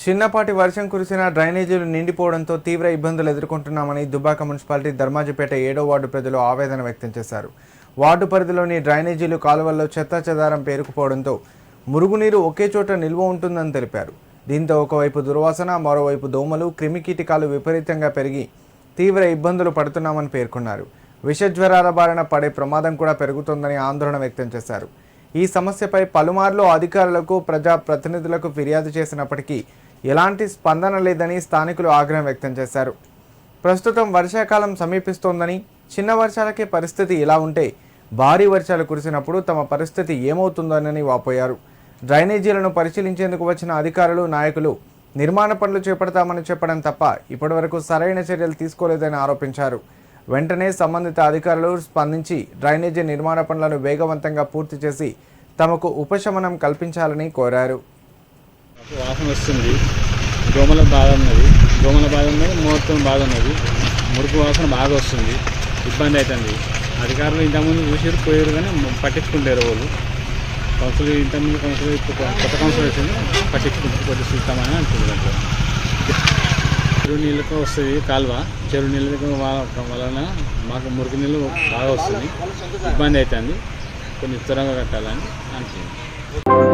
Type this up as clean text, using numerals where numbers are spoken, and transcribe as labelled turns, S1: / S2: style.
S1: చిన్నపాటి వర్షం కురిసినా డ్రైనేజీలు నిండిపోవడంతో తీవ్ర ఇబ్బందులు ఎదుర్కొంటున్నామని దుబ్బాక మున్సిపాలిటీ ధర్మాజిపేట 7వ వార్డు ప్రజలు ఆవేదన వ్యక్తం చేశారు. వార్డు పరిధిలోని డ్రైనేజీలు కాలువల్లో చెత్తాచెదారం పేరుకుపోవడంతో మురుగునీరు ఒకే చోట నిల్వ ఉంటుందని తెలిపారు. దీంతో ఒకవైపు దుర్వాసన, మరోవైపు దోమలు, క్రిమికీటకాలు విపరీతంగా పెరిగి తీవ్ర ఇబ్బందులు పడుతున్నామని పేర్కొన్నారు. విషజ్వరాల బారిన పడే ప్రమాదం కూడా పెరుగుతోందని ఆందోళన వ్యక్తం చేశారు. ఈ సమస్యపై పలుమార్లు అధికారులకు, ప్రజా ప్రతినిధులకు ఫిర్యాదు చేసినప్పటికీ ఎలాంటి స్పందన లేదని స్థానికులు ఆగ్రహం వ్యక్తం చేశారు. ప్రస్తుతం వర్షాకాలం సమీపిస్తోందని, చిన్న వర్షాలకే పరిస్థితి ఇలా ఉంటే భారీ వర్షాలు కురిసినప్పుడు తమ పరిస్థితి ఏమవుతుందోనని వాపోయారు. డ్రైనేజీలను పరిశీలించేందుకు వచ్చిన అధికారులు, నాయకులు నిర్మాణ పనులు చేపడతామని చెప్పడం తప్ప ఇప్పటివరకు సరైన చర్యలు తీసుకోలేదని ఆరోపించారు. వెంటనే సంబంధిత అధికారులు స్పందించి డ్రైనేజీ నిర్మాణ పనులను వేగవంతంగా పూర్తి చేసి తమకు ఉపశమనం కల్పించాలని కోరారు.
S2: వాసన వస్తుంది, దోమల బాధ ఉన్నది, మొత్తం బాధ ఉన్నది, మురుకు వాసన బాగా వస్తుంది, ఇబ్బంది అవుతుంది. అధికారులు ఇంతకుముందు చూసారు, పోయారు, కానీ పట్టించుకుంటారు వాళ్ళు. కౌన్సిల్ ఇంతకుముందు కౌన్సిల్, కొత్త కౌన్సిల్ వచ్చింది, పట్టించుకుంటారు, కొద్దిగా చూస్తామని అంటున్నారు. చెరువు నీళ్ళకు వస్తుంది కాలువ, చెరువు నీళ్ళకు వలన మాకు మురికి నీళ్ళు బాగా వస్తుంది, ఇబ్బంది అవుతుంది. కొన్ని త్వరగా కట్టాలని అంటున్నాను.